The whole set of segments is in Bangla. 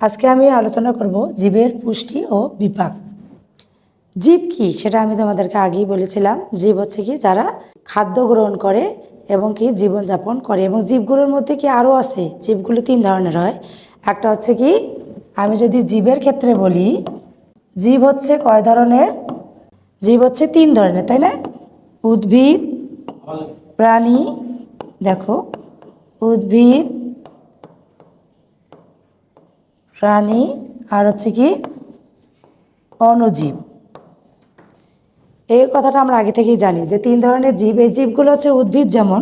আজকে আমি আলোচনা করব জীবের পুষ্টি ও বিপাক। জীব কি সেটা আমি তোমাদেরকে আগেই বলেছিলাম। জীব হচ্ছে কি যারা খাদ্য গ্রহণ করে এবং কি জীবনযাপন করে, এবং জীবগুলোর মধ্যে কি আরও আছে। জীবগুলো তিন ধরনের হয়। একটা হচ্ছে কি, আমি যদি জীবের ক্ষেত্রে বলি, জীব হচ্ছে কয় ধরনের? জীব হচ্ছে তিন ধরনের, তাই না? উদ্ভিদ, প্রাণী, দেখো উদ্ভিদ, প্রাণী, আর হচ্ছে কি অণুজীব। এই কথাটা আমরা আগে থেকেই জানি যে তিন ধরনের জীব। এই জীবগুলো হচ্ছে উদ্ভিদ যেমন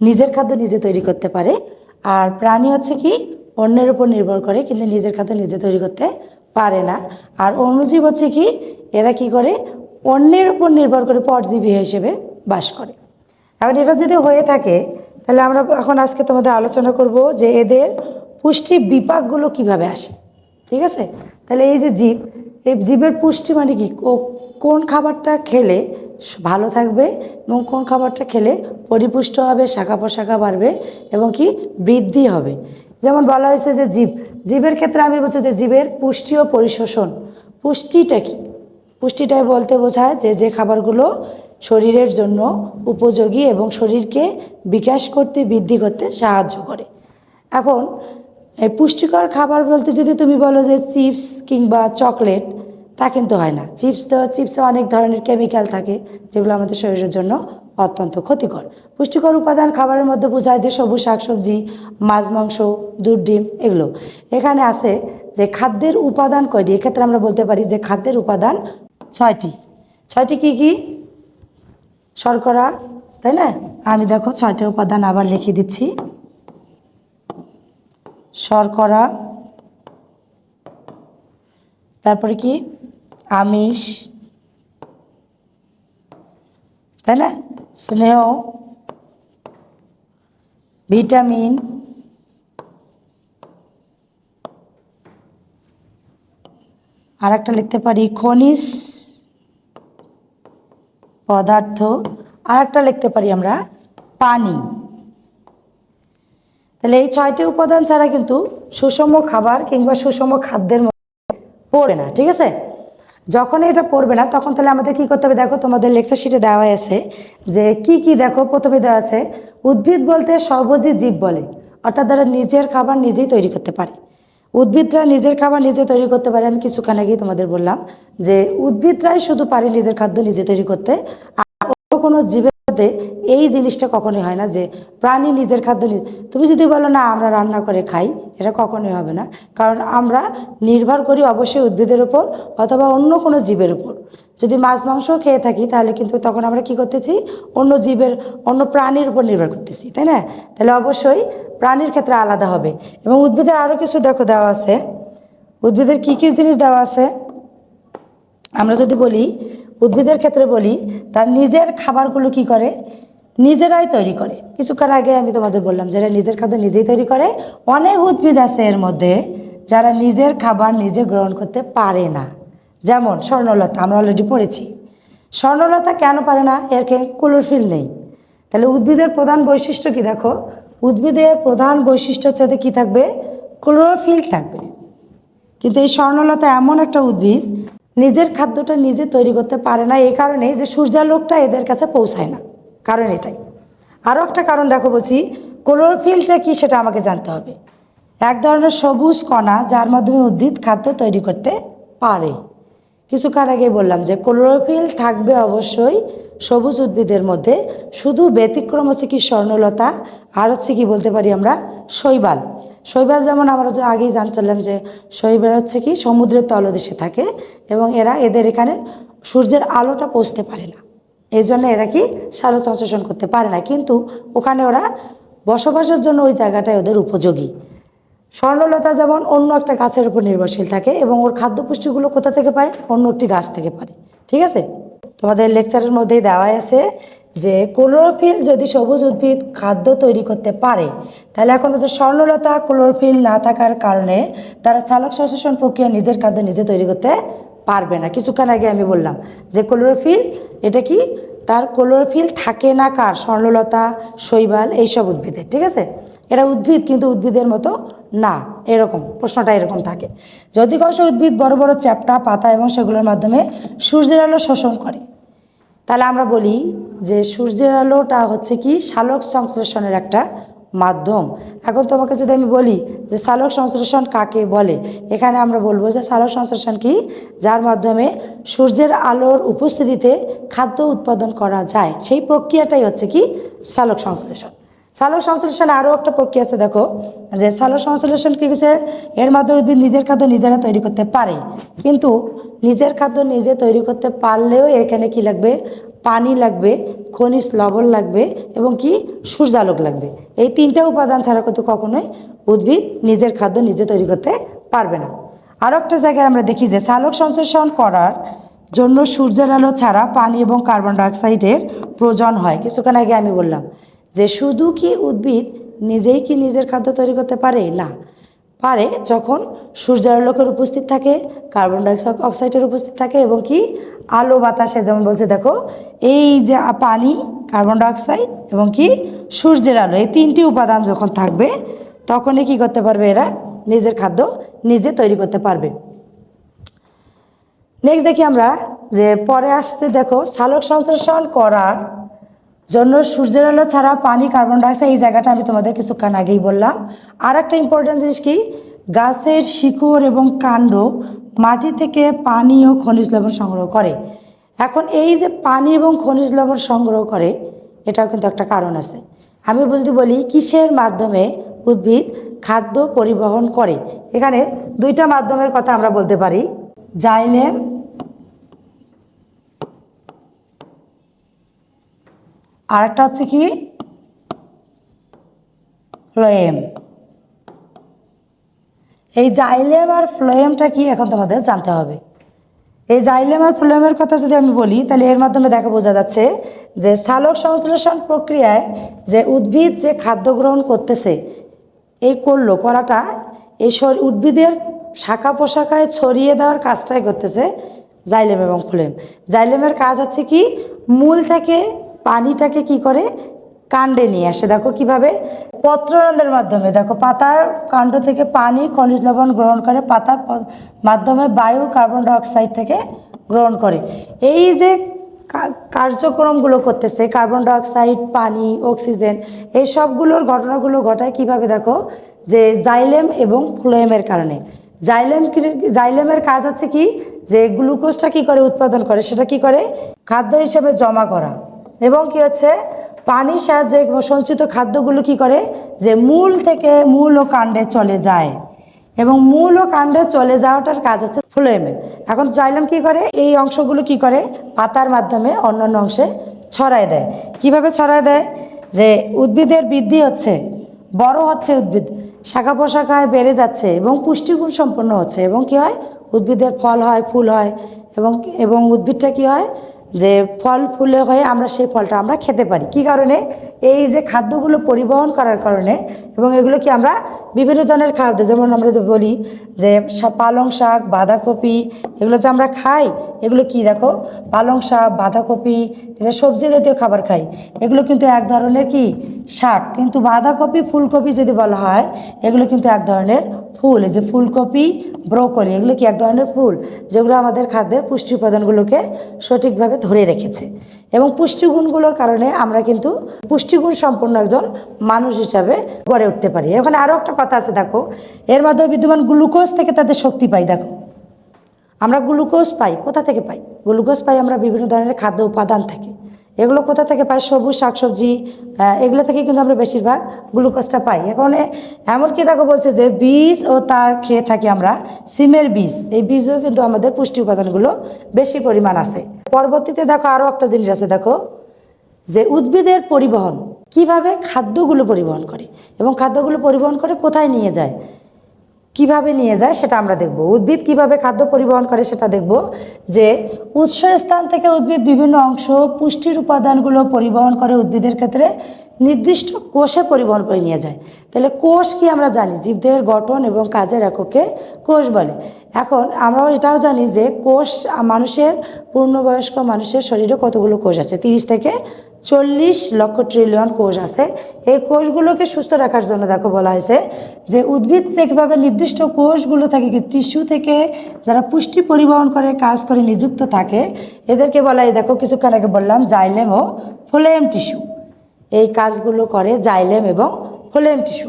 নিজের খাদ্য নিজে তৈরি করতে পারে, আর প্রাণী হচ্ছে কি অন্যের উপর নির্ভর করে কিন্তু নিজের খাদ্য নিজে তৈরি করতে পারে না। আর অণুজীব হচ্ছে কি, এরা কি করে অন্যের উপর নির্ভর করে পরজীবী হিসেবে বাস করে। এখন এটা যদি হয়ে থাকে তাহলে আমরা এখন আজকে তোমাদের আলোচনা করব যে এদের পুষ্টি বিপাকগুলো কিভাবে আসে। ঠিক আছে? তাহলে এই যে জীব, এই জীবের পুষ্টি মানে কি, কোন খাবারটা খেলে ভালো থাকবে এবং কোন খাবারটা খেলে পরিপুষ্ট হবে, শাখা প্রশাখা বাড়বে এবং কি বৃদ্ধি হবে। যেমন বলা হয়েছে যে জীবের ক্ষেত্রে আমি বলছি যে জীবের পুষ্টি ও পরিশোষণ। পুষ্টিটা কি? পুষ্টিটাই বলতে বোঝায় যে যে খাবারগুলো শরীরের জন্য উপযোগী এবং শরীরকে বিকাশ করতে, বৃদ্ধি করতে সাহায্য করে। এখন এই পুষ্টিকর খাবার বলতে যদি তুমি বলো যে চিপস কিংবা চকলেট, তা কিন্তু হয় না। চিপসে অনেক ধরনের কেমিক্যাল থাকে যেগুলো আমাদের শরীরের জন্য অত্যন্ত ক্ষতিকর। পুষ্টিকর উপাদান খাবারের মধ্যে বোঝায় যে সবুজ শাকসবজি, মাছ, মাংস, দুধ, ডিম, এগুলো। এখানে আছে যে খাদ্যের উপাদান কয়টি। এক্ষেত্রে আমরা বলতে পারি যে খাদ্যের উপাদান ছয়টি। ছয়টি কি কি? শর্করা, তাই না? আমি দেখো ছয়টি উপাদান আবার লিখে দিচ্ছি। শর্করা, তারপরে কি আমিষ, তাই না? স্নেহ, ভিটামিন, আর একটা লিখতে পারি খনিজ পদার্থ, আর একটা লিখতে পারি আমরা পানি। তাহলে এই ছয়টি উপাদান ছাড়া কিন্তু সুষম খাবার কিংবা সুষম খাদ্যের মধ্যে পড়বে না। ঠিক আছে? যখন এটা পড়বে না তখন তাহলে আমাদের কি করতে হবে? দেখো তোমাদের লেকচার শিটে দেওয়া আছে যে কি কি। দেখো প্রথমে দেওয়া আছে উদ্ভিদ বলতে সর্বজীব জীব বলে, অর্থাৎ তারা নিজের খাবার নিজেই তৈরি করতে পারে। উদ্ভিদরা নিজের খাবার নিজে তৈরি করতে পারে। আমি কিছুক্ষণ আগেই তোমাদের বললাম যে উদ্ভিদরাই শুধু পারে নিজের খাদ্য নিজে তৈরি করতে। আর অন্য কোনো জীবের মধ্যে এই জিনিসটা কখনোই হয় না যে প্রাণী নিজের খাদ্য তুমি যদি বলো না আমরা রান্না করে খাই, এটা কখনোই হবে না। কারণ আমরা নির্ভর করি অবশ্যই উদ্ভিদের উপর অথবা অন্য কোনো জীবের উপর। যদি মাছ মাংস খেয়ে থাকি তাহলে কিন্তু তখন আমরা কি করতেছি, অন্য জীবের, অন্য প্রাণীর উপর নির্ভর করতেছি, তাই না? তাহলে অবশ্যই প্রাণীর ক্ষেত্রে আলাদা হবে। এবং উদ্ভিদের আরও কিছু দেখো দেওয়া আছে। উদ্ভিদের কি কি জিনিস দেওয়া আছে আমরা যদি বলি, উদ্ভিদের ক্ষেত্রে বলি তার নিজের খাবারগুলো কি করে, নিজেরাই তৈরি করে। কিছুক্ষণ আগে আমি তোমাদের বললাম যারা নিজের খাদ্য নিজেই তৈরি করে। অনেক উদ্ভিদ আছে এর মধ্যে যারা নিজের খাবার নিজে গ্রহণ করতে পারে না। যেমন স্বর্ণলতা, আমরা অলরেডি পড়েছি। স্বর্ণলতা কেন পারে না? এর ক্লোরোফিল নেই। তাহলে উদ্ভিদের প্রধান বৈশিষ্ট্য কি? দেখো উদ্ভিদের প্রধান বৈশিষ্ট্য হচ্ছে কি থাকবে? ক্লোরোফিল থাকবে। কিন্তু এই স্বর্ণলতা এমন একটা উদ্ভিদ নিজের খাদ্যটা নিজে তৈরি করতে পারে না। এই কারণে যে সূর্যালোকটা এদের কাছে পৌঁছায় না, কারণ এটাই। আরও একটা কারণ দেখো বলছি, ক্লোরোফিলটা কি সেটা আমাকে জানতে হবে। এক ধরনের সবুজ কণা যার মাধ্যমে উদ্ভিদ খাদ্য তৈরি করতে পারে। কিছুক্ষণ আগে বললাম যে ক্লোরোফিল থাকবে অবশ্যই সবুজ উদ্ভিদের মধ্যে। শুধু ব্যতিক্রম হচ্ছে কি স্বর্ণলতা, আর হচ্ছে কি বলতে পারি আমরা শৈবাল। শৈবাল যেমন আমরা আগেই জানতাম যে শৈবাল হচ্ছে কি সমুদ্রের তলদেশে থাকে এবং এদের এখানে সূর্যের আলোটা পৌঁছতে পারে না। এই জন্য এরা কি সালোক সংশ্লেষণ করতে পারে না, কিন্তু ওখানে ওরা বসবাসের জন্য ওই জায়গাটায় ওদের উপযোগী। স্বর্ণলতা যেমন অন্য একটা গাছের উপর নির্ভরশীল থাকে এবং ওর খাদ্য পুষ্টিগুলো কোথা থেকে পায়? অন্য একটি গাছ থেকে পারে। ঠিক আছে? তোমাদের লেকচারের মধ্যেই দেওয়াই আছে যে ক্লোরোফিল যদি সবুজ উদ্ভিদ খাদ্য তৈরি করতে পারে, তাহলে এখন হচ্ছে স্বর্ণলতা ক্লোরোফিল না থাকার কারণে তারা সালোক সংশ্লেষণ প্রক্রিয়া নিজের খাদ্য নিজে তৈরি করতে পারবে না। কিছুক্ষণ আগে আমি বললাম যে ক্লোরোফিল এটা কি, তার ক্লোরোফিল থাকে না কার? স্বর্ণলতা, শৈবাল, এইসব উদ্ভিদের। ঠিক আছে? এরা উদ্ভিদ কিন্তু উদ্ভিদের মতো না, এরকম প্রশ্নটা এরকম থাকে। যে অধিকাংশ উদ্ভিদ বড় বড় চ্যাপ্টা পাতা এবং সেগুলোর মাধ্যমে সূর্যের আলো শোষণ করে। তাহলে আমরা বলি যে সূর্যের আলোটা হচ্ছে কি সালোক সংশ্লেষণের একটা মাধ্যম। এখন তোমাকে যদি আমি বলি যে সালোক সংশ্লেষণ কাকে বলে, এখানে আমরা বলবো যে সালোক সংশ্লেষণ কি, যার মাধ্যমে সূর্যের আলোর উপস্থিতিতে খাদ্য উৎপাদন করা যায়, সেই প্রক্রিয়াটাই হচ্ছে কি সালোক সংশ্লেষণ। সালোক সংশ্লেষণ আরও একটা প্রক্রিয়া আছে, দেখো যে সালোক সংশ্লেষণ কী হচ্ছে, এর মাধ্যমে উদ্ভিদ নিজের খাদ্য নিজেরা তৈরি করতে পারে, কিন্তু নিজের খাদ্য নিজে তৈরি করতে পারলেও এখানে কি লাগবে, পানি লাগবে, খনিজ লবণ লাগবে এবং কি সূর্যালোক লাগবে। এই তিনটা উপাদান ছাড়া কিন্তু কখনোই উদ্ভিদ নিজের খাদ্য নিজে তৈরি করতে পারবে না। আরও একটা জায়গায় আমরা দেখি যে সালোক সংশ্লেষণ করার জন্য সূর্যের আলো ছাড়া পানি এবং কার্বন ডাইঅক্সাইডের প্রয়োজন হয়। কিছুক্ষণ আগে আমি বললাম যে শুধু কি উদ্ভিদ নিজেই কি নিজের খাদ্য তৈরি করতে পারে, না, পারে যখন সূর্যের আলোকের উপস্থিত থাকে, কার্বন ডাইঅক্সাইডের উপস্থিত থাকে এবং কি আলো বাতাসে, যেমন বলছে দেখো এই যে পানি, কার্বন ডাইঅক্সাইড এবং কি সূর্যের আলো, এই তিনটি উপাদান যখন থাকবে তখনই কি করতে পারবে, এরা নিজের খাদ্য নিজে তৈরি করতে পারবে। নেক্সট দেখি আমরা যে পরে আসছে, দেখো সালোক সংশ্লেষণ করার জন্য সূর্যের আলো ছাড়া পানি, কার্বন ডাইঅক্সাইড, এই জায়গাটা আমি তোমাদের কিছুক্ষণ আগেই বললাম। আর একটা ইম্পর্টেন্ট জিনিস কি, গাছের শিকড় এবং কাণ্ড মাটি থেকে পানি ও খনিজ লবণ সংগ্রহ করে। এখন এই যে পানি এবং খনিজ লবণ সংগ্রহ করে, এটাও কিন্তু একটা কারণ আছে। আমি যদি বলি কিসের মাধ্যমে উদ্ভিদ খাদ্য পরিবহন করে, এখানে দুইটা মাধ্যমের কথা আমরা বলতে পারি, জাইলেম আর একটা হচ্ছে কি ফ্লোয়েম। এই জাইলেম আর ফ্লোয়েমটা কি এখন তোমাদের জানতে হবে। এই জাইলেম আর ফ্লোয়েমের কথা যদি আমি বলি, তাহলে এর মাধ্যমে দেখা বোঝা যাচ্ছে যে সালোক সংশ্লেষণ প্রক্রিয়ায় যে উদ্ভিদ যে খাদ্য গ্রহণ করতেছে, এই করাটা এই উদ্ভিদের শাখা পোশাখায় ছড়িয়ে দেওয়ার কাজটাই করতেছে জাইলেম এবং ফ্লোয়েম। জাইলেমের কাজ হচ্ছে কি মূল থেকে পানিটাকে কি করে কাণ্ডে নিয়ে আসে, দেখো কিভাবে পত্ররন্ধ্রের মাধ্যমে, দেখো পাতার কাণ্ড থেকে পানি, খনিজ লবণ গ্রহণ করে, পাতার মাধ্যমে বায়ু, কার্বন ডাইঅক্সাইড থেকে গ্রহণ করে। এই যে কার্যক্রমগুলো করতেছে, কার্বন ডাইঅক্সাইড, পানি, অক্সিজেন, এই সবগুলোর ঘটনাগুলো ঘটায় কিভাবে, দেখো যে জাইলেম এবং ফ্লোয়েমের কারণে। জাইলেমের কাজ হচ্ছে কি যে গ্লুকোজটা কি করে উৎপাদন করে, সেটা কি করে খাদ্য হিসেবে জমা করা, এবং কি হচ্ছে পানির সাহায্যে সঞ্চিত খাদ্যগুলো কি করে যে মূল ও কাণ্ডে চলে যায়, এবং মূল ও কাণ্ডে চলে যাওয়াটার কাজ হচ্ছে ফ্লোয়েমের। এখন জাইলেম কি করে, এই অংশগুলো কি করে পাতার মাধ্যমে অন্যান্য অংশে ছড়ায় দেয়। কিভাবে ছড়ায় দেয়, যে উদ্ভিদের বৃদ্ধি হচ্ছে, বড় হচ্ছে উদ্ভিদ, শাখা প্রশাখায় বেড়ে যাচ্ছে এবং পুষ্টিগুণ সম্পন্ন হচ্ছে, এবং কি হয় উদ্ভিদের ফল হয়, ফুল হয়, এবং উদ্ভিদটা কি হয় যে ফল ফুলে হয়ে আমরা সেই ফলটা আমরা খেতে পারি। কি কারণে, এই যে খাদ্যগুলো পরিবহন করার কারণে, এবং এগুলো কি আমরা বিভিন্ন ধরনের খাদ্য, যেমন আমরা যে বলি যে পালং শাক, বাঁধাকপি, এগুলো যে আমরা খাই, এগুলো কি দেখো পালং শাক, বাঁধাকপি, এটা সবজি জাতীয় খাবার খাই, এগুলো কিন্তু এক ধরনের কি শাক, কিন্তু বাঁধাকপি, ফুলকপি যদি বলা হয়, এগুলো কিন্তু এক ধরনের ফুল। এই যে ফুলকপি, ব্রোকলি, এগুলো কি এক ধরনের ফুল, যেগুলো আমাদের খাদ্যের পুষ্টি উপাদানগুলোকে সঠিকভাবে ধরে রেখেছে, এবং পুষ্টিগুণগুলোর কারণে আমরা কিন্তু পুষ্টিগুণ সম্পন্ন একজন মানুষ হিসাবে গড়ে উঠতে পারি। এখানে আরও একটা কথা আছে, দেখো এর মাধ্যমে বিদ্যমান গ্লুকোজ থেকে তাদের শক্তি পাই। দেখো আমরা গ্লুকোজ পাই কোথা থেকে পাই, গ্লুকোজ পাই আমরা বিভিন্ন ধরনের খাদ্য উপাদান থেকে। এগুলো কোথা থেকে পাই, সবুজ শাকসবজি, এগুলো থেকে কিন্তু আমরা বেশিরভাগ গ্লুকোজটা পাই। এখন এমনকি দেখো বলছে যে বীজ ও তার খেয়ে থাকি আমরা সিমের বীজ, এই বীজও কিন্তু আমাদের পুষ্টি উপাদানগুলো বেশি পরিমাণ আছে। পরবর্তীতে দেখো আরও একটা জিনিস আছে, দেখো যে উদ্ভিদের পরিবহন, কিভাবে খাদ্যগুলো পরিবহন করে, এবং খাদ্যগুলো পরিবহন করে কোথায় নিয়ে যায়, কিভাবে নিয়ে যায় সেটা আমরা দেখব। উদ্ভিদ কিভাবে খাদ্য পরিবহন করে সেটা দেখব, যে উৎস স্থান থেকে উদ্ভিদ বিভিন্ন অংশ পুষ্টির উপাদানগুলো পরিবহন করে উদ্ভিদের ক্ষেত্রে নির্দিষ্ট কোষে পরিবহন করে নিয়ে যায়। তাহলে কোষ কি আমরা জানি, জীবদেহের গঠন এবং কাজের এককে কোষ বলে। এখন আমরা এটাও জানি যে কোষ, মানুষের পূর্ণবয়স্ক মানুষের শরীরে কতগুলো কোষ আছে, 30 থেকে 40 লক্ষ ট্রিলিয়ন কোষ আছে। এই কোষগুলোকে সুস্থ রাখার জন্য দেখো বলা হয়েছে যে উদ্ভিদ যেভাবে নির্দিষ্ট কোষগুলো থাকে কি টিস্যু থেকে যারা পুষ্টি পরিবহন করে কাজ করে নিযুক্ত থাকে, এদেরকে বলা হয় দেখো কিছুক্ষণ আগে বললাম জাইলেম ও ফ্লোয়েম টিস্যু। এই কাজগুলো করে জাইলেম এবং ফ্লোয়েম টিস্যু।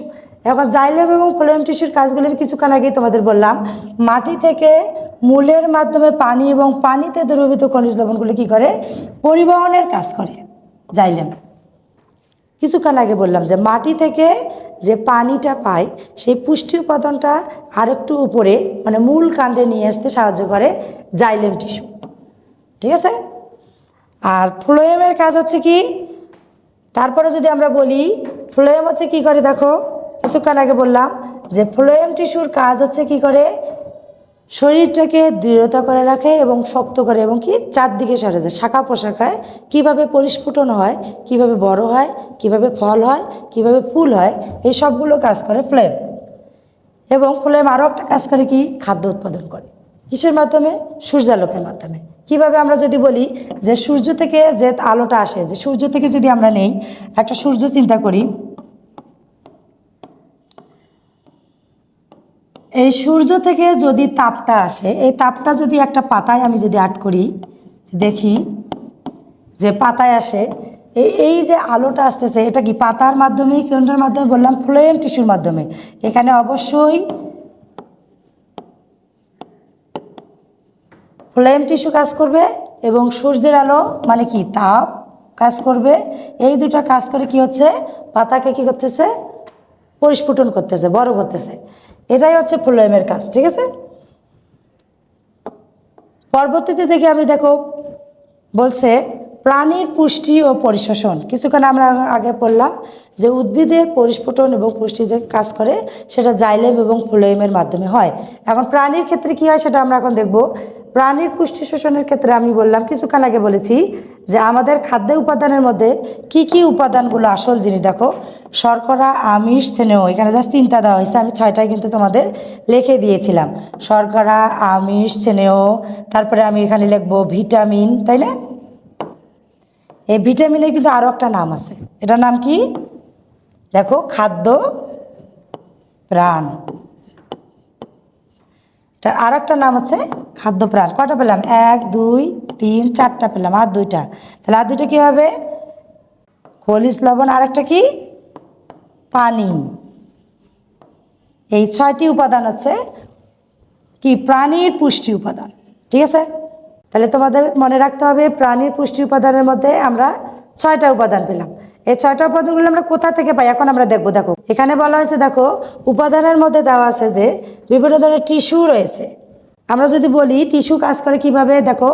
এখন জাইলেম এবং ফ্লোয়েম টিস্যুর কাজগুলো আমি কিছুক্ষণ আগেই তোমাদের বললাম, মাটি থেকে মূলের মাধ্যমে পানি এবং পানিতে দ্রবীভূত খনিজ লবণগুলো কি করে পরিবহনের কাজ করে জাইলেম। কিছুক্ষণ আগে বললাম যে মাটি থেকে যে পানিটা পায় সেই পুষ্টি উপাদানটা আরেকটু উপরে মানে মূল কাণ্ডে নিয়ে আসতে সাহায্য করে জাইলেম টিস্যু, ঠিক আছে। আর ফ্লোয়েমের কাজ হচ্ছে কি, তারপরে যদি আমরা বলি ফ্লোয়েম হচ্ছে কি করে, দেখো কিছুক্ষণ আগে বললাম যে ফ্লোয়েম টিস্যুর কাজ হচ্ছে কি করে শরীরটাকে দৃঢ়তা করে রাখে এবং শক্ত করে এবং কি চারদিকে সরে যায়, শাখা প্রশাখায় কীভাবে পরিস্ফুটন হয়, কিভাবে বড় হয়, কিভাবে ফল হয়, কিভাবে ফুল হয়, এই সবগুলো কাজ করে ফ্লোয়েম। এবং ফ্লোয়েম আরও একটা কাজ করে কি খাদ্য উৎপাদন করে, কিসের মাধ্যমে সূর্যালোকের মাধ্যমে। কিভাবে আমরা যদি বলি যে সূর্য থেকে যে আলোটা আসে, যে সূর্য থেকে যদি আমরা নেই একটা সূর্য চিন্তা করি, এই সূর্য থেকে যদি তাপটা আসে, এই তাপটা যদি একটা পাতায় আমি যদি আট করি, দেখি যে পাতায় আসে এই যে আলোটা আসতেছে এটা কি পাতার মাধ্যমে, কোনটার মাধ্যমে বললাম ফ্লোয়েম টিস্যুর মাধ্যমে। এখানে অবশ্যই ফ্লোয়েম টিস্যু কাজ করবে এবং সূর্যের আলো মানে কি তাপ কাজ করবে। এই দুটো কাজ করে কি হচ্ছে পাতাকে কি করতেছে পরিস্ফুটন করতেছে, বড় করতেছে। এটাই হচ্ছে ফ্লোয়েমের কাজ, ঠিক আছে। পরবর্তীতে দেখি আমি দেখো বলছে প্রাণীর পুষ্টি ও পরিশোষণ। কিছুক্ষণ আমরা আগে পড়লাম যে উদ্ভিদের পরিস্ফুটন এবং পুষ্টি যে কাজ করে সেটা জাইলেম এবং ফ্লোয়েমের মাধ্যমে হয়। এখন প্রাণীর ক্ষেত্রে কি হয় সেটা আমরা এখন দেখব। প্রাণীর পুষ্টি শোষণের ক্ষেত্রে আমি বললাম কিছুক্ষণ আগে বলেছি যে আমাদের খাদ্য উপাদানের মধ্যে কি কি উপাদানগুলো আসল জিনিস, দেখো শর্করা, আমিষ, স্নেহ। এখানে জাস্ট 3টা দেওয়া হয়েছে, আমি 6টাই কিন্তু তোমাদের লিখে দিয়েছিলাম। শর্করা, আমিষ, স্নেহ, তারপরে আমি এখানে লিখবো ভিটামিন, তাই না। এই ভিটামিনের কিন্তু আরও একটা নাম আছে, এটার নাম কি দেখো খাদ্য প্রাণ। এটার আর একটা নাম হচ্ছে খাদ্য প্রাণ। কটা পেলাম? 1 2 3 4টা পেলাম, আর 2টা। তাহলে আর 2টা কী হবে? খনিজ লবণ, আর একটা কি পানি। এই 6টি উপাদান হচ্ছে কি প্রাণীর পুষ্টি উপাদান, ঠিক আছে। তাহলে তোমাদের মনে রাখতে হবে প্রাণীর পুষ্টি উপাদানের মধ্যে আমরা 6টা উপাদান পেলাম। এই 6টা উপাদানগুলো আমরা কোথা থেকে পাই এখন আমরা দেখবো। দেখো এখানে বলা হয়েছে, দেখো উপাদানের মধ্যে দেওয়া আছে যে বিভিন্ন ধরনের টিস্যু রয়েছে। আমরা যদি বলি টিস্যু কাজ করে কিভাবে, দেখো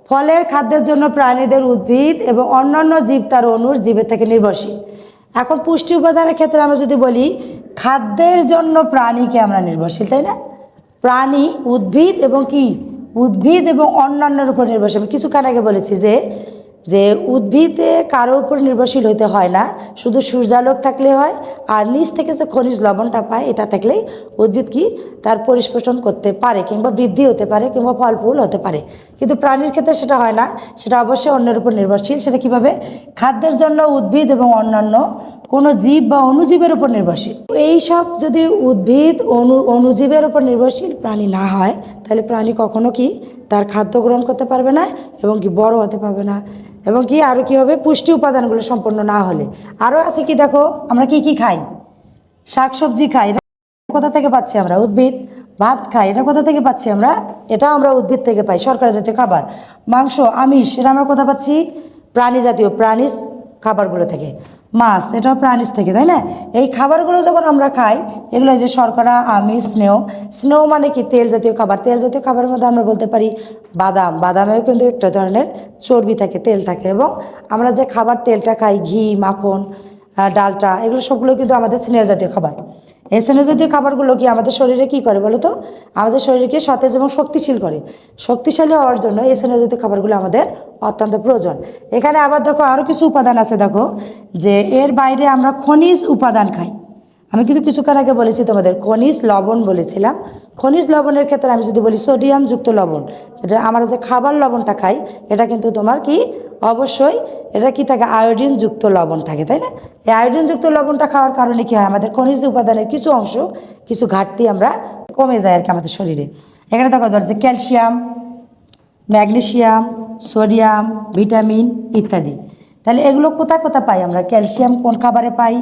ফলের খাদ্যের জন্য প্রাণীদের উদ্ভিদ এবং অন্যান্য জীব তার অণুর জীবের থেকে নির্ভরশীল। এখন পুষ্টি উপাদানের ক্ষেত্রে আমরা যদি বলি খাদ্যের জন্য প্রাণীকে আমরা নির্ভরশীল, তাই না। প্রাণী উদ্ভিদ এবং কি উদ্ভিদ এবং অন্যান্যের উপর নির্ভরশীল। আমি কিছুক্ষণ আগে বলেছি যে উদ্ভিদে কারোর উপর নির্ভরশীল হইতে হয় না, শুধু সূর্যালোক থাকলে হয় আর নিচ থেকে যে খনিজ লবণটা পায় এটা থাকলেই উদ্ভিদ কি তার পরিস্ফোষণ করতে পারে কিংবা বৃদ্ধি হতে পারে কিংবা ফল ফুল হতে পারে। কিন্তু প্রাণীর ক্ষেত্রে সেটা হয় না, সেটা অবশ্যই অন্যের উপর নির্ভরশীল। সেটা কিভাবে? খাদ্যের জন্য উদ্ভিদ এবং অন্যান্য কোনো জীব বা অণুজীবের উপর নির্ভরশীল। এই সব যদি উদ্ভিদ অণুজীবের উপর নির্ভরশীল প্রাণী না হয় তাহলে প্রাণী কখনো কি তার খাদ্য গ্রহণ করতে পারবে না এবং কি বড় হতে পারবে না এবং কি আরও কী হবে পুষ্টি উপাদানগুলো সম্পন্ন না হলে। আরও আছে কি, দেখো আমরা কি কি খাই, শাকসবজি খাই, এটা কোথা থেকে পাচ্ছি আমরা? উদ্ভিদ। ভাত খাই, এটা কোথা থেকে পাচ্ছি আমরা? এটাও আমরা উদ্ভিদ থেকে পাই, শর্করা জাতীয় খাবার। মাংস, আমিষ, এটা আমরা কোথা পাচ্ছি? প্রাণী জাতীয় প্রাণীজ খাবারগুলো থেকে। মাছ, এটাও প্রাণীজ থেকে, তাই না। এই খাবারগুলো যখন আমরা খাই এগুলো যে শর্করা, আমিষ, স্নেহ। স্নেহ মানে কি তেল জাতীয় খাবার। তেল জাতীয় খাবারের মধ্যে আমরা বলতে পারি বাদাম। বাদামেও কিন্তু একটা ধরনের চর্বি থাকে, তেল থাকে। এবং আমরা যে খাবার তেলটা খাই, ঘি, মাখন, ডালটা, এগুলো সবগুলো কিন্তু আমাদের স্নেহ জাতীয় খাবার। এই স্নেহ জাতীয় খাবারগুলো কি আমাদের শরীরে কি করে বলো তো? আমাদের শরীরকে সতেজ এবং শক্তিশীল করে। শক্তিশালী হওয়ার জন্য এই স্নেহ জাতীয় খাবারগুলো আমাদের অত্যন্ত প্রয়োজন। এখানে আবার দেখো আরও কিছু উপাদান আছে, দেখো যে এর বাইরে আমরা খনিজ উপাদান খাই। আমি কিন্তু কিছুক্ষণ আগে বলেছি তোমাদের খনিজ লবণ বলেছিলাম, খনিজ লবণের ক্ষেত্রে আমি যদি বলি সোডিয়ামযুক্ত লবণ, এটা আমরা যে খাবার লবণটা খাই এটা কিন্তু তোমার কি অবশ্যই এটা কি থাকে, আয়োডিনযুক্ত লবণ থাকে, তাই না? এই আয়োডিনযুক্ত লবণটা খাওয়ার কারণে কি হয়, আমাদের খনিজ উপাদানের কিছু অংশ, কিছু ঘাটতি আমরা কমে যায় আর কি আমাদের শরীরে। এখানে দেখো ধরছে ক্যালসিয়াম, ম্যাগনেসিয়াম, সোডিয়াম, ভিটামিন ইত্যাদি। তাহলে এগুলো কোথায় কোথায় পাই আমরা? ক্যালসিয়াম কোন খাবারে পাই,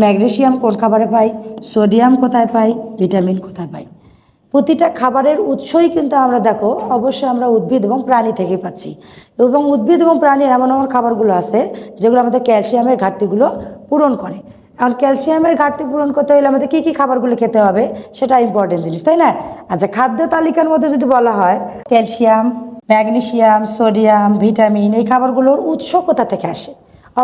ম্যাগনেসিয়াম কোন খাবারে পাই, সোডিয়াম কোথায় পাই, ভিটামিন কোথায় পাই? প্রতিটা খাবারের উৎসই কিন্তু আমরা দেখো অবশ্যই আমরা উদ্ভিদ এবং প্রাণী থেকে পাচ্ছি। এবং উদ্ভিদ এবং প্রাণীর এমন এমন খাবারগুলো আছে যেগুলো আমাদের ক্যালসিয়ামের ঘাটতিগুলো পূরণ করে। এখন ক্যালসিয়ামের ঘাটতি পূরণ করতে হলে আমাদের কী কী খাবারগুলো খেতে হবে সেটা ইম্পর্টেন্ট জিনিস, তাই না? আচ্ছা, খাদ্য তালিকার মধ্যে যদি বলা হয় ক্যালসিয়াম, ম্যাগনেসিয়াম, সোডিয়াম, ভিটামিন, এই খাবারগুলোর উৎস কোথা থেকে আসে?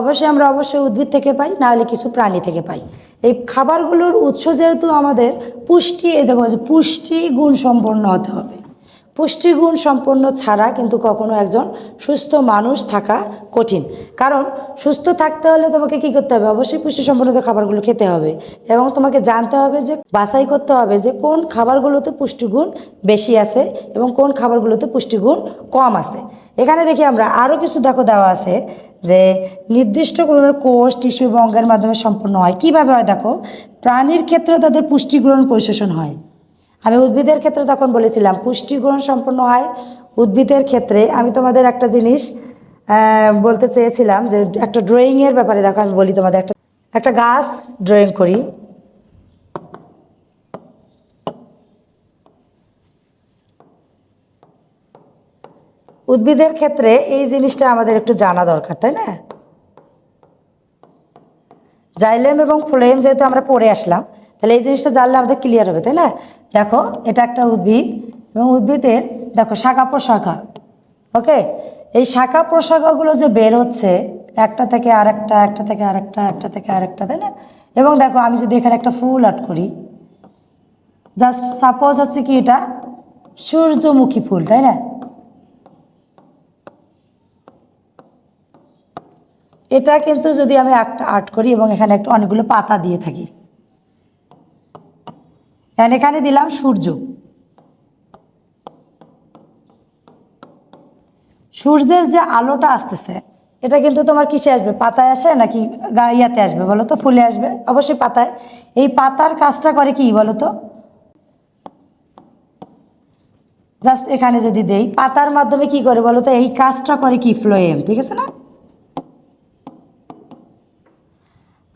অবশ্যই উদ্ভিদ থেকে পাই, না হলে কিছু প্রাণী থেকে পাই। এই খাবারগুলোর উৎস যেহেতু আমাদের পুষ্টি, এই দেখো পুষ্টি গুণ সম্পন্ন হতে হবে। পুষ্টিগুণ সম্পন্ন ছাড়া কিন্তু কখনো একজন সুস্থ মানুষ থাকা কঠিন। কারণ সুস্থ থাকতে হলে তোমাকে কি করতে হবে? অবশ্যই পুষ্টি সম্পন্ন খাবারগুলো খেতে হবে এবং তোমাকে জানতে হবে যে বাছাই করতে হবে যে কোন খাবারগুলোতে পুষ্টিগুণ বেশি আছে এবং কোন খাবারগুলোতে পুষ্টিগুণ কম আছে। এখানে দেখি আমরা আরও কিছু দেখো দেওয়া আছে যে নির্দিষ্ট কোনো কোষ, টিস্যু এবং অঙ্গের মাধ্যমে সম্পন্ন হয়। কিভাবে হয় দেখো, প্রাণীর ক্ষেত্রে তাদের পুষ্টি গ্রহণ পরিশোষণ হয়। আমি উদ্ভিদের ক্ষেত্রে তখন বলেছিলাম পুষ্টি গ্রহণ সম্পন্ন হয় উদ্ভিদের ক্ষেত্রে। আমি তোমাদের একটা জিনিস বলতে চেয়েছিলাম যে একটা ড্রয়িংয়ের ব্যাপারে দেখো, আমি বলি তোমাদের একটা গাছ ড্রয়িং করি। উদ্ভিদের ক্ষেত্রে এই জিনিসটা আমাদের একটু জানা দরকার, তাই না? জাইলেম এবং ফ্লোয়েম যেহেতু আমরা পড়ে আসলাম, তাহলে এই জিনিসটা জানলে আমাদের ক্লিয়ার হবে, তাই না? দেখো এটা একটা উদ্ভিদ এবং উদ্ভিদের দেখো শাখা প্রশাখা, ওকে? এই শাখা প্রশাখাগুলো যে বের হচ্ছে একটা থেকে আরেকটা, একটা থেকে আরেকটা, একটা থেকে আরেকটা, তাই না? এবং দেখো আমি যদি এখানে একটা ফুল আর্ট করি, জাস্ট সাপোজ হচ্ছে কি এটা সূর্যমুখী ফুল, তাই না? এটা কিন্তু যদি আমি একটা আর্ট করি এবং এখানে একটা অনেকগুলো পাতা দিয়ে থাকি, এখানে দিলাম সূর্য, সূর্যের যে আলোটা আসতেছে এটা কিন্তু তোমার কিসে আসবে? পাতায় আসে নাকি ইয়াতে আসবে বলো তো? ফুলে আসবে, অবশ্যই পাতায়। এই পাতার কাজটা করে কি বলো তো? জাস্ট এখানে যদি দেই পাতার মাধ্যমে কি করে বলো তো? এই কাজটা করে কি? ফ্লোয়েম, ঠিক আছে না?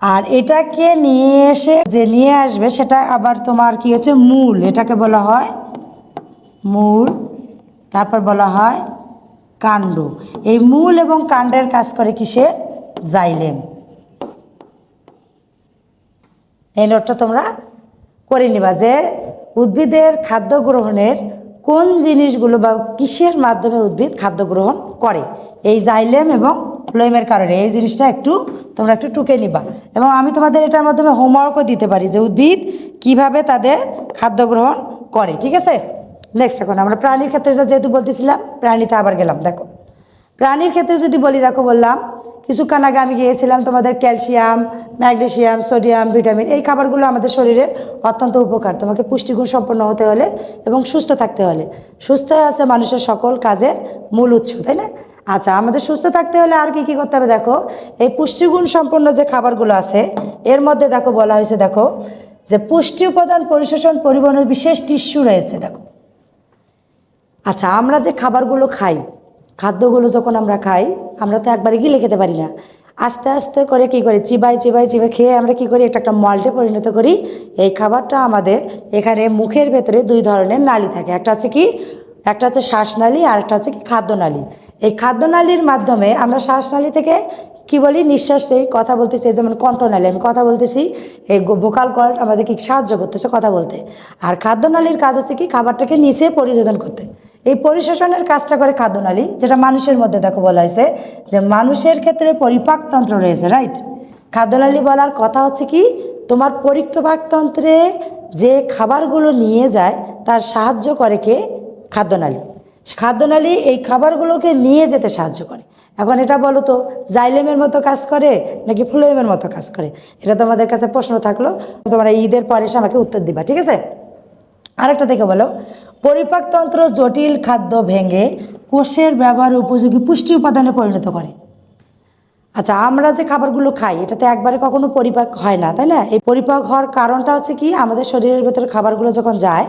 আর এটাকে নিয়ে এসে যে নিয়ে আসবে সেটা আবার তোমার কি হচ্ছে? মূল, এটাকে বলা হয় মূল, তারপর বলা হয় কাণ্ড। এই মূল এবং কাণ্ডের কাজ করে কিসের? জাইলেম। এই নোটটা তোমরা করে নিবা যে উদ্ভিদের খাদ্য গ্রহণের কোন জিনিসগুলো বা কিসের মাধ্যমে উদ্ভিদ খাদ্য গ্রহণ করে, এই জাইলেম এবং ফ্লোয়েমের কারণে। এই জিনিসটা তোমরা একটু টুকে নিবা এবং আমি তোমাদের এটার মাধ্যমে হোমওয়ার্কও দিতে পারি যে উদ্ভিদ কিভাবে তাদের খাদ্য গ্রহণ করে, ঠিক আছে? নেক্সট এখন আমরা প্রাণীর ক্ষেত্রে এটা যেহেতু বলতেছিলাম, প্রাণীতে আবার গেলাম। দেখো প্রাণীর ক্ষেত্রে যদি বলি, দেখো বললাম কিছুক্ষণ আগে আমি গিয়েছিলাম তোমাদের ক্যালসিয়াম, ম্যাগনেসিয়াম, সোডিয়াম, ভিটামিন, এই খাবারগুলো আমাদের শরীরের অত্যন্ত উপকার। তোমাকে পুষ্টিগুণ সম্পন্ন হতে হলে এবং সুস্থ থাকতে হলে, সুস্থ আছে মানুষের সকল কাজের মূল উৎস, তাই না? আচ্ছা, আমাদের সুস্থ থাকতে হলে আর কি কি করতে হবে দেখো, এই পুষ্টিগুণ সম্পন্ন যে খাবারগুলো আছে এর মধ্যে দেখো বলা হয়েছে, দেখো যে পুষ্টি উপাদান পরিশোষণ পরিবহনের বিশেষ টিস্যু রয়েছে। দেখো আচ্ছা, আমরা যে খাবারগুলো খাই, খাদ্যগুলো যখন আমরা খাই আমরা তো একবারে গিলে খেতে পারি না, আস্তে আস্তে করে কি করি? চিবাই চিবাই চিবাই খেয়ে আমরা কি করি? একটা মল্টে পরিণত করি। এই খাবারটা আমাদের এখানে মুখের ভেতরে দুই ধরনের নালী থাকে, একটা হচ্ছে কি, একটা হচ্ছে শ্বাসনালী আর একটা হচ্ছে কি খাদ্যনালী। এই খাদ্যনালীর মাধ্যমে আমরা শ্বাসনালী থেকে কি বলি? নিঃশ্বাস, এই কথা বলতেছি, যেমন কণ্ঠনালী আমি কথা বলতেছি, এই ভোকাল কর্ড আমাদের কি সাহায্য করতেছে কথা বলতে। আর খাদ্যনালীর কাজ হচ্ছে কি? খাবারটাকে নিচে পরিশোধন করতে। এই পরিশোষণের কাজটা করে খাদ্যনালী, যেটা মানুষের মধ্যে দেখো বলা হয়েছে যে মানুষের ক্ষেত্রে পরিপাকতন্ত্র রয়েছে, রাইট? খাদ্যনালী বলার কথা হচ্ছে কি, তোমার পরিপাকতন্ত্রে যে খাবারগুলো নিয়ে যায় তার সাহায্য করে কে? খাদ্যনালী। খাদ্যনালী এই খাবারগুলোকে নিয়ে যেতে সাহায্য করে। এখন এটা বলো তো, জাইলেমের মতো কাজ করে নাকি ফ্লোয়েমের মতো কাজ করে? এটা তোমাদের কাছে প্রশ্ন থাকলো, তোমরা ঈদের পরে এসে আমাকে উত্তর দিবা, ঠিক আছে? আরেকটা দেখে বলো, পরিপাকতন্ত্র জটিল খাদ্য ভেঙে কোষের ব্যবহার উপযোগী পুষ্টি উপাদানে পরিণত করে। আচ্ছা, আমরা যে খাবারগুলো খাই এটা তো একবারে কখনো পরিপাক হয় না, তাই না? এই পরিপাক হওয়ার কারণটা হচ্ছে কি, আমাদের শরীরের ভেতরে খাবারগুলো যখন যায়,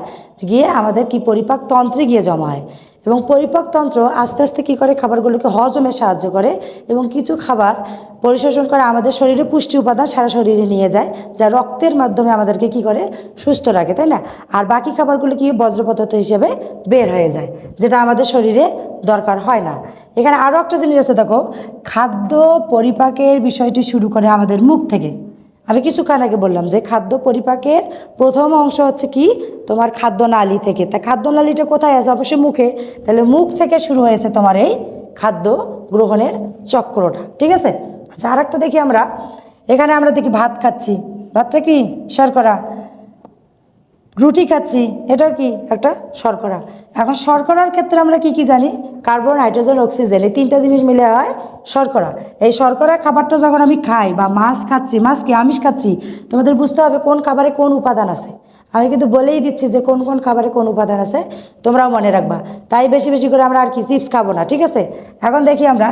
গিয়ে আমাদের কি পরিপাক তন্ত্রে গিয়ে জমা হয়, এবং পরিপাক তন্ত্র আস্তে আস্তে কী করে, খাবারগুলোকে হজমে সাহায্য করে, এবং কিছু খাবার পরিশোষণ করে আমাদের শরীরে পুষ্টি উপাদান সারা শরীরে নিয়ে যায়, যা রক্তের মাধ্যমে আমাদেরকে কি করে, সুস্থ রাখে, তাই না? আর বাকি খাবারগুলো কি বর্জ্য পদার্থ হিসেবে বের হয়ে যায়, যেটা আমাদের শরীরে দরকার হয় না। এখানে আরও একটা জিনিস আছে, দেখো, খাদ্য পরিপাকের বিষয়টি শুরু করে আমাদের মুখ থেকে। আমি কিছুক্ষণ আগে বললাম যে খাদ্য পরিপাকের প্রথম অংশ হচ্ছে কি, তোমার খাদ্যনালী থেকে। তা খাদ্যনালীটা কোথায় আছে? অবশ্যই মুখে। তাহলে মুখ থেকে শুরু হয়েছে তোমার এই খাদ্য গ্রহণের চক্রটা, ঠিক আছে? আচ্ছা, আর একটা দেখি আমরা, এখানে আমরা দেখি ভাত খাচ্ছি, ভাতটা কি শর্করা। রুটি খাচ্ছি, এটাও কি একটা শর্করা। এখন শর্করার ক্ষেত্রে আমরা কি কি জানি? কার্বন, হাইড্রোজেন, অক্সিজেন, এই তিনটা জিনিস মিলে হয় শর্করা। এই শর্করা খাবারটা যখন আমি খাই, বা মাছ খাচ্ছি, মাছ কি আমিষ খাচ্ছি, তোমাদের বুঝতে হবে কোন খাবারে কোন উপাদান আছে। আমি কিন্তু বলেই দিচ্ছি যে কোন কোন খাবারে কোন উপাদান আছে, তোমরাও মনে রাখবা। তাই বেশি বেশি করে আমরা আর কি চিপস খাবো না, ঠিক আছে? এখন দেখি আমরা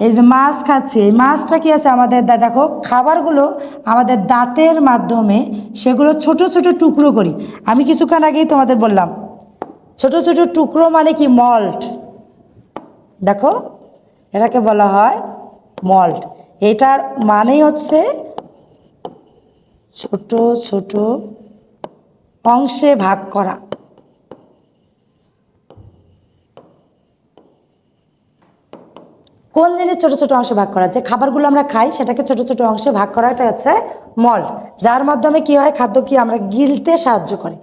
এই যে মাছ খাচ্ছি, এই মাছটা কি আছে আমাদের, দেখো খাবারগুলো আমাদের দাঁতের মাধ্যমে সেগুলো ছোট ছোট টুকরো করি। আমি কিছুক্ষণ আগেই তোমাদের বললাম ছোট ছোট টুকরো মানে কি, মল্ট। দেখো, এটাকে বলা হয় মল্ট। এটার মানেই হচ্ছে ছোট ছোট অংশে ভাগ করা। কোন জিনিস ছোট ছোট অংশে ভাগ করা? যে খাবারগুলো আমরা খাই সেটাকে ছোট ছোট অংশে ভাগ করাটা হচ্ছে মল্ট, যার মাধ্যমে কি হয়, খাদ্য কি আমরা গিলতে সাহায্য করে।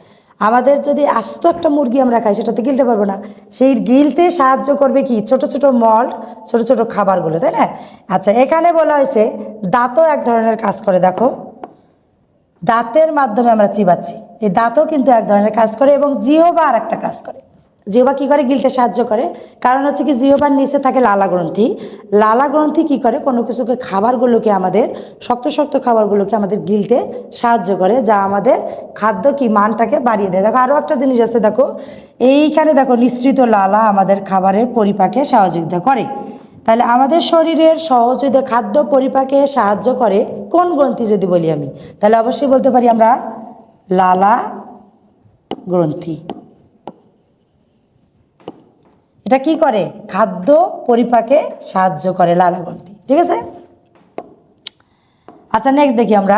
আমাদের যদি আস্ত একটা মুরগি আমরা খাই, সেটা তো গিলতে পারবো না, সেই গিলতে সাহায্য করবে কি, ছোট ছোট মল্ট, ছোট ছোট খাবারগুলো, তাই না? আচ্ছা, এখানে বলা হয়েছে দাঁতও এক ধরনের কাজ করে। দেখো, দাঁতের মাধ্যমে আমরা চিবাচ্ছি, এই দাঁতও কিন্তু এক ধরনের কাজ করে, এবং জিহ্বা আর একটা কাজ করে। জিহ্বা কি করে? গিলতে সাহায্য করে। কারণ হচ্ছে কি, জিহ্বার নিচে থাকে লালা গ্রন্থি। লালা গ্রন্থি কি করে, কোনো কিছুকে, খাবারগুলোকে, আমাদের শক্ত শক্ত খাবারগুলোকে আমাদের গিলতে সাহায্য করে, যা আমাদের খাদ্য কি মানটাকে বাড়িয়ে দেয়। দেখো, আরও একটা জিনিস আছে, দেখো এইখানে দেখো, নিঃসৃত লালা আমাদের খাবারের পরিপাকে সহযোগিতা করে। তাহলে আমাদের শরীরের সহযোগিতা খাদ্য পরিপাকে সাহায্য করে কোন গ্রন্থি যদি বলি আমি, তাহলে অবশ্যই বলতে পারি আমরা লালা গ্রন্থি। এটা কি করে? খাদ্য পরিপাকে সাহায্য করে লালা গ্রন্থি, ঠিক আছে? আচ্ছা, নেক্সট দেখি আমরা,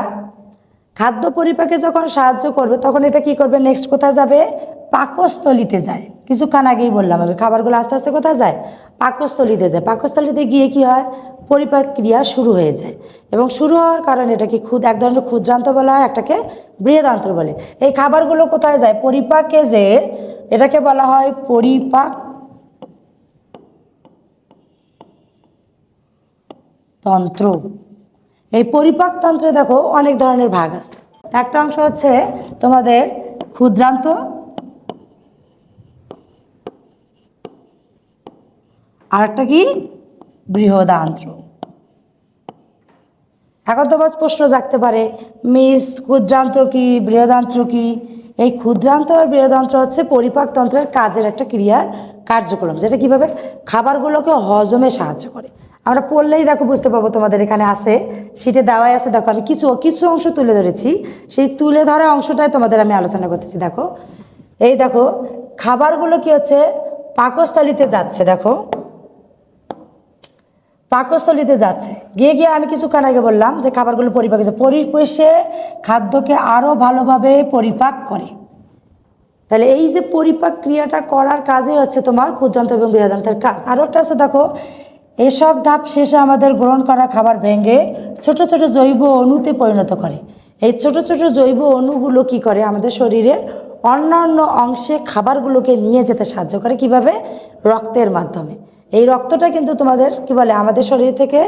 খাদ্য পরিপাকে যখন সাহায্য করবে তখন এটা কি করবে, নেক্সট কোথায় যাবে? পাকস্থলিতে যায়। কিছুক্ষণ আগেই বললাম আমি, খাবারগুলো আস্তে আস্তে কোথায় যায়? পাকস্থলিতে যায়। পাকস্থলিতে গিয়ে কি হয়, পরিপাক ক্রিয়া শুরু হয়ে যায়, এবং শুরু হওয়ার কারণে এটাকে এক ধরনের ক্ষুদ্রান্ত বলা হয়, একটাকে বৃহদান্ত্র বলে। এই খাবারগুলো কোথায় যায়? পরিপাকে, যে এটাকে বলা হয় পরিপাক তন্ত্র। এই পরিপাক তন্ত্রে দেখো অনেক ধরনের ভাগ আছে। একটা অংশ হচ্ছে তোমাদের ক্ষুদ্রান্ত, আর একটা কি বৃহদান্ত্র। এখন তোমার প্রশ্ন জাগতে পারে, মিস ক্ষুদ্রান্ত কি, বৃহদান্ত্র কি? এই ক্ষুদ্রান্ত আর বৃহদান্ত্র হচ্ছে পরিপাক তন্ত্রের কাজের একটা ক্রিয়ার কার্যক্রম, যেটা কিভাবে খাবারগুলোকে হজমে সাহায্য করে। আমরা পড়লেই দেখো বুঝতে পারবো, তোমাদের এখানে আছে, সিটে দেওয়াই আছে। দেখো, আমি কিছু কিছু অংশ তুলে ধরেছি, সেই তুলে ধরা অংশটাই তোমাদের আমি আলোচনা করতেছি। দেখো, এই দেখো, খাবারগুলো কি হচ্ছে, পাকস্থলিতে যাচ্ছে। দেখো, পাকস্থলিতে যাচ্ছে, গিয়ে গিয়ে আমি কিছুক্ষণ আগে বললাম যে খাবারগুলো পরিপাকে যায়, পরিবেশে খাদ্যকে আরও ভালোভাবে পরিপাক করে। তাহলে এই যে পরিপাক ক্রিয়াটা করার কাজই হচ্ছে তোমার ক্ষুদ্রান্ত এবং বৃহদান্ত্রের কাজ। আরও একটা আছে, দেখো, এসব ধাপ শেষে আমাদের গ্রহণ করা খাবার ভেঙে ছোট ছোট জৈব অণুতে পরিণত করে। এই ছোট ছোট জৈব অণুগুলো কি করে, আমাদের শরীরের অন্যান্য অংশে খাবারগুলোকে নিয়ে যেতে সাহায্য করে। কিভাবে? রক্তের মাধ্যমে। এই রক্তটা কিন্তু তোমাদের কি বলে, আমাদের শরীর থেকে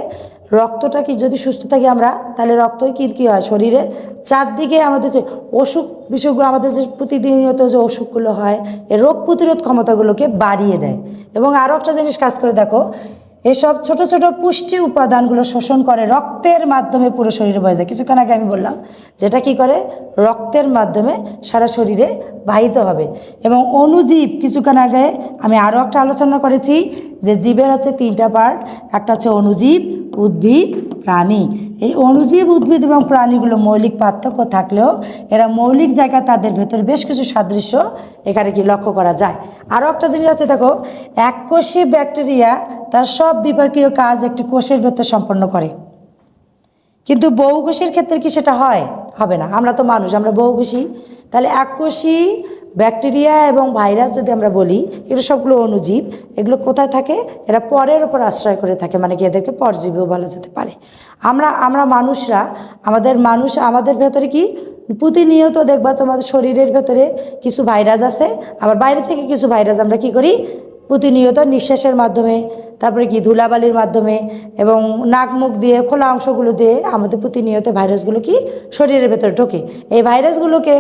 রক্তটা কি, যদি সুস্থ থাকি আমরা, তাহলে রক্তই কী হয়, শরীরের চারদিকে আমাদের যে অসুখ বিসুখগুলো, আমাদের যে প্রতিনিয়ত যে অসুখগুলো হয়, এই রোগ প্রতিরোধ ক্ষমতাগুলোকে বাড়িয়ে দেয়। এবং আরও একটা জিনিস কাজ করে, দেখো, এসব ছোট ছোট পুষ্টি উপাদানগুলো শোষণ করে রক্তের মাধ্যমে পুরো শরীরে বয়ে যায়। কিছুক্ষণ আগে আমি বললাম যেটা কি করে রক্তের মাধ্যমে সারা শরীরে বাহিত হবে। এবং অণুজীব, কিছুক্ষণ আগে আমি আরও একটা আলোচনা করেছি যে জীবের হচ্ছে 3টা পার্ট, একটা হচ্ছে অণুজীব, উদ্ভিদ, প্রাণী। এই অণুজীব, উদ্ভিদ এবং প্রাণীগুলো মৌলিক পার্থক্য থাকলেও এরা মৌলিক জায়গায় তাদের ভেতরে বেশ কিছু সাদৃশ্য এখানে কি লক্ষ্য করা যায়। আরও একটা জিনিস আছে, দেখো এককোষী ব্যাকটেরিয়া তার সব বিপাকীয় কাজ একটি কোষের ভেতর সম্পন্ন করে, কিন্তু বহুকোষীর ক্ষেত্রে কি সেটা হয়? হবে না। আমরা তো মানুষ, আমরা বহুকোষী। তাহলে এককোষী ব্যাকটেরিয়া এবং ভাইরাস যদি আমরা বলি, এগুলো সবগুলো অণুজীব। এগুলো কোথায় থাকে? এরা পরের ওপর আশ্রয় করে থাকে, মানে কি এদেরকে পরজীবীও বলা যেতে পারে। আমরা মানুষরা, আমাদের ভেতরে কি প্রতিনিয়ত দেখবা তোমাদের শরীরের ভেতরে কিছু ভাইরাস আছে, আবার বাইরে থেকে কিছু ভাইরাস আমরা কি করি প্রতিনিয়ত নিঃশ্বাসের মাধ্যমে, তারপরে কি ধুলাবালির মাধ্যমে এবং নাক মুখ দিয়ে খোলা অংশগুলো দিয়ে আমাদের প্রতিনিয়ত ভাইরাসগুলো কি শরীরের ভেতরে ঢোকে। এই ভাইরাসগুলোকে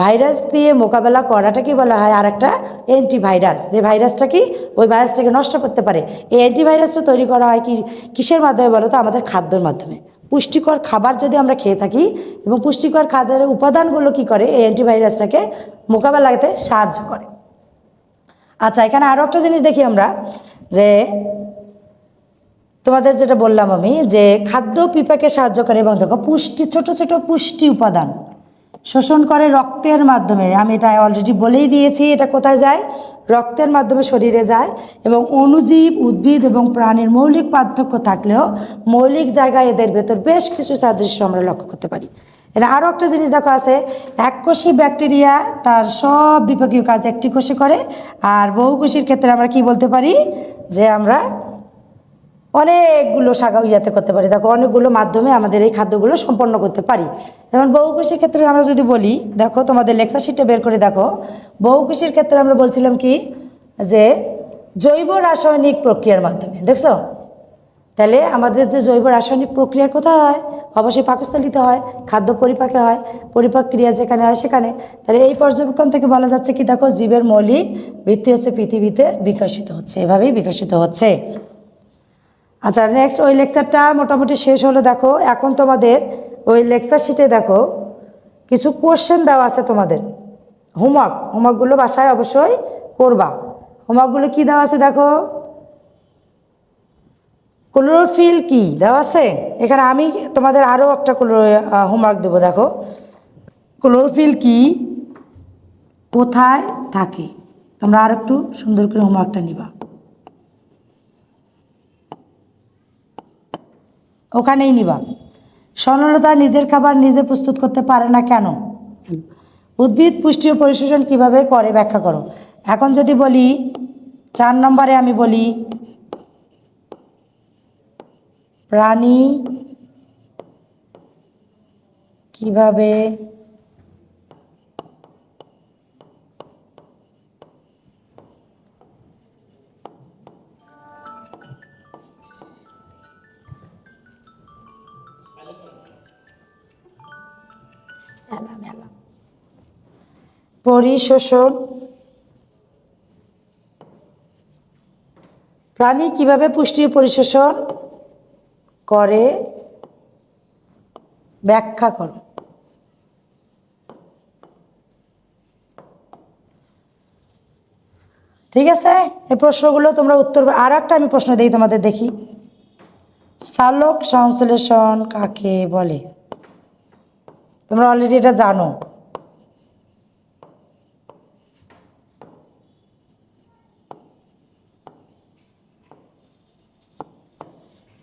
ভাইরাস দিয়ে মোকাবেলা করাটা কি বলা হয়? আর একটা অ্যান্টিভাইরাস। যে ভাইরাসটা কি ওই ভাইরাসটাকে নষ্ট করতে পারে। এই অ্যান্টিভাইরাসটা তৈরি করা হয় কি কিসের মাধ্যমে বলো তো? আমাদের খাদ্যের মাধ্যমে। পুষ্টিকর খাবার যদি আমরা খেয়ে থাকি এবং পুষ্টিকর খাদ্যের উপাদানগুলো কি করে এই অ্যান্টিভাইরাসটাকে মোকাবেলাতে সাহায্য করে। আচ্ছা, এখানে আরও একটা জিনিস দেখি আমরা, যে তোমাদের যেটা বললাম আমি, যে খাদ্য পিপাকে সাহায্য করে এবং দেখো ছোট ছোট পুষ্টি উপাদান শোষণ করে রক্তের মাধ্যমে। আমি এটা অলরেডি বলেই দিয়েছি, এটা কোথায় যায়? রক্তের মাধ্যমে শরীরে যায়। এবং অণুজীব, উদ্ভিদ এবং প্রাণীর মৌলিক পার্থক্য থাকলেও মৌলিক জায়গায় এদের ভেতর বেশ কিছু সাদৃশ্য আমরা লক্ষ্য করতে পারি। এটা আরও একটা জিনিস দেখো আছে, এককোষী ব্যাকটেরিয়া তার সব বিপাকীয় কাজ একটি কোষে করে, আর বহুকোষীর ক্ষেত্রে আমরা কি বলতে পারি? যে আমরা অনেকগুলো শাখা ইয়াতে করতে পারি। দেখো অনেকগুলো মাধ্যমে আমাদের এই খাদ্যগুলো সম্পন্ন করতে পারি। যেমন বহুকোষীর ক্ষেত্রে আমরা যদি বলি, দেখো তোমাদের লেকচার শিটে বের করে দেখো, বহুকোষীর ক্ষেত্রে আমরা বলছিলাম কি যে জৈব রাসায়নিক প্রক্রিয়ার মাধ্যমে। দেখছো? তাহলে আমাদের যে জৈব রাসায়নিক প্রক্রিয়া কোথায় হয়? অবশ্যই পাকস্থলিতে হয়, খাদ্য পরিপাকে হয়, পরিপাক ক্রিয়া যেখানে হয় সেখানে। তাহলে এই পর্যবেক্ষণ থেকে বলা যাচ্ছে কি, দেখো জীবের মৌলিক ভিত্তি হচ্ছে পৃথিবীতে বিকশিত হচ্ছে, এভাবেই বিকশিত হচ্ছে। আচ্ছা, নেক্সট ওই লেকচারটা মোটামুটি শেষ হলো। দেখো এখন তোমাদের ওই লেকচার শিটে দেখো কিছু কোশ্চেন দেওয়া আছে তোমাদের, হোমওয়ার্কগুলো বাসায় অবশ্যই করবা। হোমওয়ার্কগুলো কি দেওয়া আছে দেখো, ক্লোরোফিল কি দেওয়া আছে এখানে। আমি তোমাদের আরও একটা হোমওয়ার্ক দেবো। দেখো ক্লোরোফিল কি, কোথায় থাকে, তোমরা আর একটু সুন্দর করে হোমওয়ার্কটা নিবা। ওখানেই নিবা। স্বর্ণলতা নিজের খাবার নিজে প্রস্তুত করতে পারে না কেন? উদ্ভিদ পুষ্টি ও পরিশোষণ কীভাবে করে ব্যাখ্যা করো। এখন যদি বলি 4 নম্বরে, আমি বলি প্রাণী কিভাবে পরিশোষণ, প্রাণী কিভাবে পুষ্টি ও পরিশোষণ করে ব্যাখ্যা করো। ঠিক আছে, এই প্রশ্নগুলো তোমরা উত্তর। আর একটা আমি প্রশ্ন দিই তোমাদের, দেখি সালোক সংশ্লেষণ কাকে বলে? তোমরা অলরেডি এটা জানো।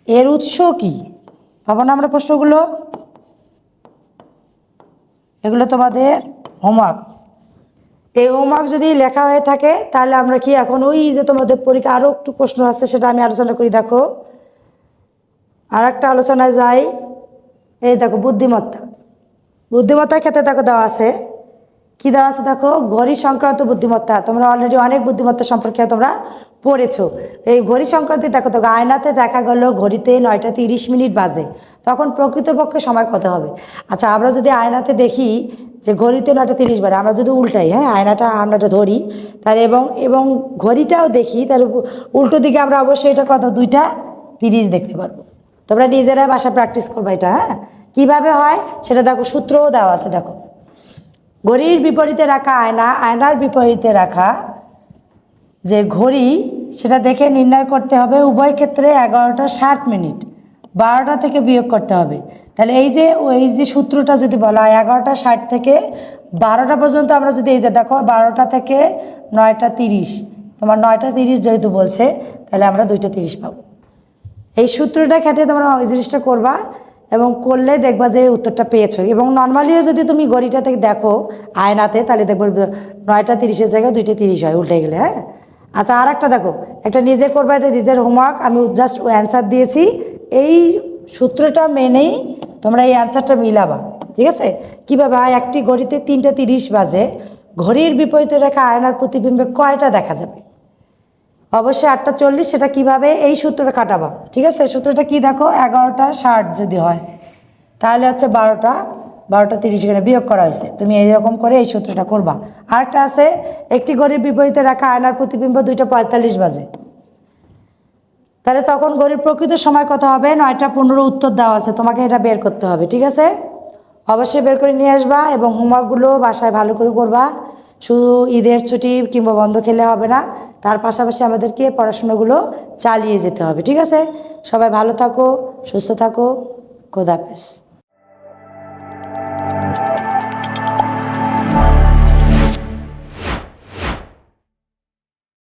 এর উৎস কি? পাবো না আমরা প্রশ্নগুলো? এগুলো তোমাদের হোমওয়ার্ক। এই হোমওয়ার্ক যদি লেখা হয়ে থাকে তাহলে আমরা কি এখন ওই যে তোমাদের পরীক্ষা আরও একটু প্রশ্ন আছে সেটা আমি আলোচনা করি। দেখো আর একটা আলোচনায় যাই। এই দেখো বুদ্ধিমত্তার ক্ষেত্রে দেখো দেওয়া আছে কি দেওয়া আছে দেখো, ঘড়ি সংক্রান্ত বুদ্ধিমত্তা। তোমরা অলরেডি অনেক বুদ্ধিমত্তা সম্পর্কে তোমরা পড়েছো। এই ঘড়ি সংক্রান্তি দেখো তো, আয়নাতে দেখা গেল ঘড়িতে 9টা 30 বাজে, তখন প্রকৃতপক্ষে সময় কত হবে? আচ্ছা, আমরা যদি আয়নাতে দেখি যে ঘড়িতে 9টা 30 বাজে, আমরা যদি উল্টাই, হ্যাঁ আয়নাটা আমরা ধরি, তাহলে এবং এবং ঘড়িটাও দেখি, তাহলে উল্টো দিকে আমরা অবশ্যই এটা কত 2টা 30 দেখতে পারবো। তোমরা নিজেরাই বাসা প্র্যাকটিস করবা এটা। হ্যাঁ, কীভাবে হয় সেটা দেখো, সূত্রও দেওয়া আছে দেখো। ঘড়ির বিপরীতে রাখা আয়না, আয়নার বিপরীতে রাখা যে ঘড়ি, সেটা দেখে নির্ণয় করতে হবে উভয় ক্ষেত্রে 11টা 60, 12টা থেকে বিয়োগ করতে হবে। তাহলে এই যে সূত্রটা যদি বলা হয় 11টা 60 থেকে 12টা পর্যন্ত, আমরা যদি এই যে দেখো 12টা থেকে 9টা 30, তোমার 9টা 30 যেহেতু বলছে, তাহলে আমরা 2টা 30 পাবো। এই সূত্রটা খাটিয়ে তোমরা ওই জিনিসটা করবা এবং করলে দেখবা যে উত্তরটা পেয়েছো। এবং নর্মালিও যদি তুমি ঘড়িটা থেকে দেখো আয়নাতে, তাহলে দেখবো 9টা 30-এর জায়গায় 2টা 30 হয় উল্টে গেলে। হ্যাঁ, আচ্ছা, আর একটা দেখো, একটা নিজে করবা, এটা নিজের হোমওয়ার্ক, আমি জাস্ট অ্যান্সার দিয়েছি, এই সূত্রটা মেনেই তোমরা এই অ্যান্সারটা মিলাবা। ঠিক আছে? কীভাবে হয়, একটি ঘড়িতে 3টা 30 বাজে, ঘড়ির বিপরীতে রাখা আয়নার প্রতিবিম্বে কয়টা দেখা যাবে? অবশ্যই 8টা 40, সেটা কিভাবে এই সূত্রটা কাটাবা। ঠিক আছে? সূত্রটা কি দেখো, 11টা 60 যদি হয়, তাহলে হচ্ছে 12টা 30 এখানে বিয়োগ করা হয়েছে। তুমি এইরকম করে এই সূত্রটা করবা। আরেকটা আছে, একটি ঘড়ির বিপরীতে রাখা আয়নার প্রতিবিম্ব 2টা 45 বাজে, তাহলে তখন ঘড়ির প্রকৃত সময় কত হবে? 9টা 15 উত্তর দেওয়া আছে, তোমাকে এটা বের করতে হবে। ঠিক আছে? অবশ্যই বের করে নিয়ে আসবা এবং হোমওয়ার্কগুলো বাসায় ভালো করে করবা। শুধু ঈদের ছুটি কিংবা বন্ধ খেলে হবে না, তার পাশাপাশি আমাদেরকে পড়াশোনাগুলো চালিয়ে যেতে হবে। ঠিক আছে? সবাই ভালো থাকো, সুস্থ থাকো, খোদা হাফেজ।